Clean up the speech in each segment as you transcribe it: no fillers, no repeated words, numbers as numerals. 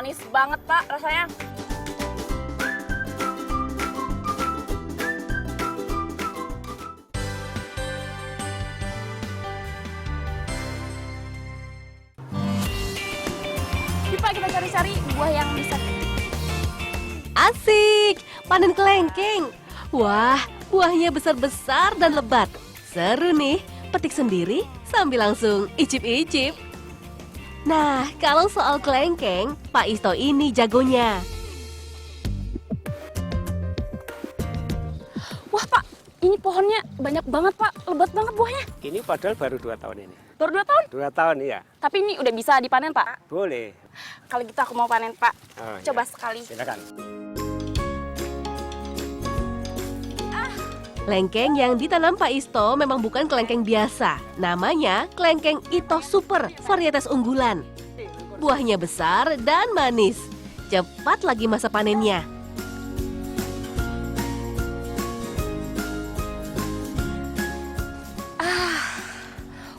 Manis banget, Pak, rasanya. Yuk, Pak, kita cari-cari buah yang bisa. Asik, panen kelengkeng. Wah, buahnya besar-besar dan lebat. Seru nih, petik sendiri sambil langsung icip-icip. Nah, kalau soal kelengkeng, Pak Isto ini jagonya. Wah, Pak, ini pohonnya banyak banget, Pak. Lebat banget buahnya. Ini padahal baru 2 tahun ini. Baru 2 tahun, 2 tahun ya, tapi ini udah bisa dipanen, Pak. boleh. Kalau gitu aku mau panen, Pak. Oh, Coba ya. sekali. Silakan. Kelengkeng yang ditanam Pak Isto memang bukan kelengkeng biasa. Namanya kelengkeng Ito Super, varietas unggulan. Buahnya besar dan manis. Cepat lagi masa panennya.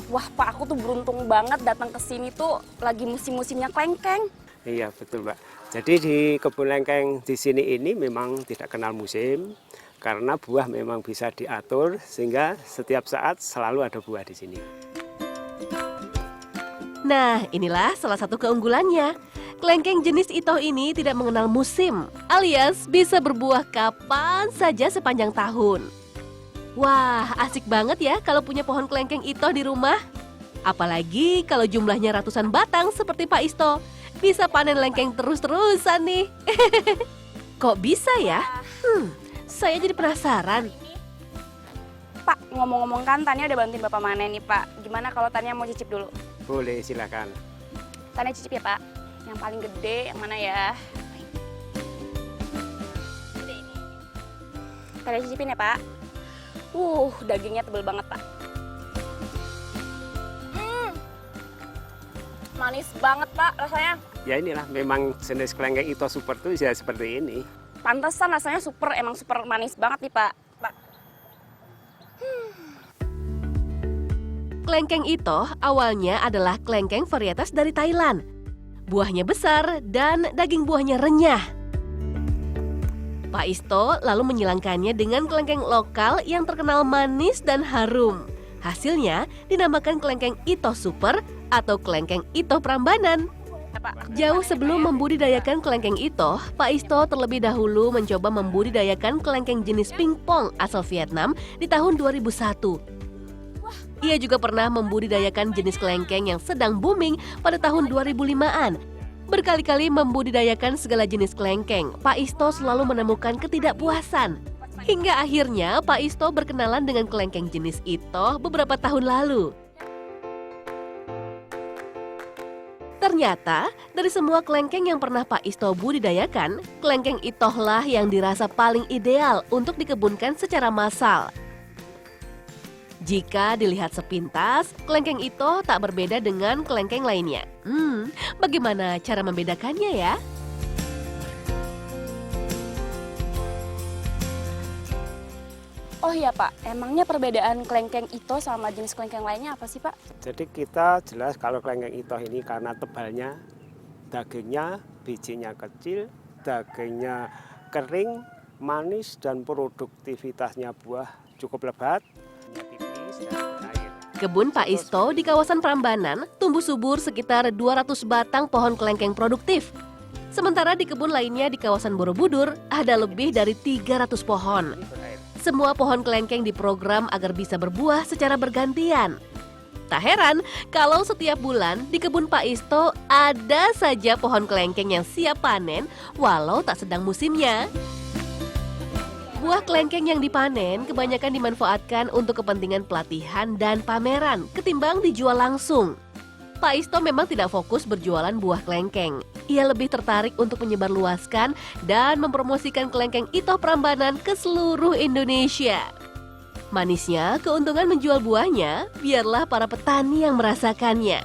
Wah, Pak, aku tuh beruntung banget datang ke sini tuh lagi musim-musimnya kelengkeng. Iya betul Mbak. Jadi di kebun lengkeng di sini ini memang tidak kenal musim karena buah memang bisa diatur sehingga setiap saat selalu ada buah di sini. Nah, inilah salah satu keunggulannya. Kelengkeng jenis Ito ini tidak mengenal musim, alias bisa berbuah kapan saja sepanjang tahun. Wah, asik banget ya kalau punya pohon kelengkeng Ito di rumah. Apalagi kalau jumlahnya ratusan batang seperti Pak Isto. Bisa panen lengkeng terus-terusan nih. Kok bisa ya? Saya jadi penasaran. Pak, ngomong-ngomong kan Tania udah bantuin Bapak manen nih, Pak. Gimana kalau Tania mau cicip dulu? Boleh silakan. Tania cicip ya, Pak. Yang paling gede yang mana ya? Tania cicipin ya, Pak. Dagingnya tebel banget, Pak. Manis banget, Pak, rasanya. Ya inilah memang jenis kelengkeng Ito Super itu ya seperti ini. Pantesan rasanya super, emang super manis banget nih, Pak. Pak. Kelengkeng Ito awalnya adalah kelengkeng varietas dari Thailand. Buahnya besar dan daging buahnya renyah. Pak Isto lalu menyilangkannya dengan kelengkeng lokal yang terkenal manis dan harum. Hasilnya dinamakan kelengkeng Ito Super atau kelengkeng Ito Prambanan. Jauh sebelum membudidayakan kelengkeng Ito, Pak Isto terlebih dahulu mencoba membudidayakan kelengkeng jenis pingpong asal Vietnam di tahun 2001. Ia juga pernah membudidayakan jenis kelengkeng yang sedang booming pada tahun 2005-an. Berkali-kali membudidayakan segala jenis kelengkeng, Pak Isto selalu menemukan ketidakpuasan. Hingga akhirnya Pak Isto berkenalan dengan kelengkeng jenis Ito beberapa tahun lalu. Ternyata, dari semua kelengkeng yang pernah Pak Isto budidayakan, kelengkeng Itohlah yang dirasa paling ideal untuk dikebunkan secara massal. Jika dilihat sepintas, kelengkeng Ito tak berbeda dengan kelengkeng lainnya. Bagaimana cara membedakannya ya? Oh iya, Pak, emangnya perbedaan kelengkeng Ito sama jenis kelengkeng lainnya apa sih, Pak? Jadi kita jelas kalau kelengkeng Ito ini karena tebalnya, dagingnya, bijinya kecil, dagingnya kering, manis dan produktivitasnya buah cukup lebat, tipis dan air. Kebun Pak Isto di kawasan Prambanan tumbuh subur sekitar 200 batang pohon kelengkeng produktif. Sementara di kebun lainnya di kawasan Borobudur ada lebih dari 300 pohon. Semua pohon kelengkeng diprogram agar bisa berbuah secara bergantian. Tak heran kalau setiap bulan di kebun Pak Isto ada saja pohon kelengkeng yang siap panen walau tak sedang musimnya. Buah kelengkeng yang dipanen kebanyakan dimanfaatkan untuk kepentingan pelatihan dan pameran ketimbang dijual langsung. Pak Isto memang tidak fokus berjualan buah kelengkeng. Ia lebih tertarik untuk menyebarluaskan dan mempromosikan kelengkeng Ito Prambanan ke seluruh Indonesia. Manisnya keuntungan menjual buahnya, biarlah para petani yang merasakannya.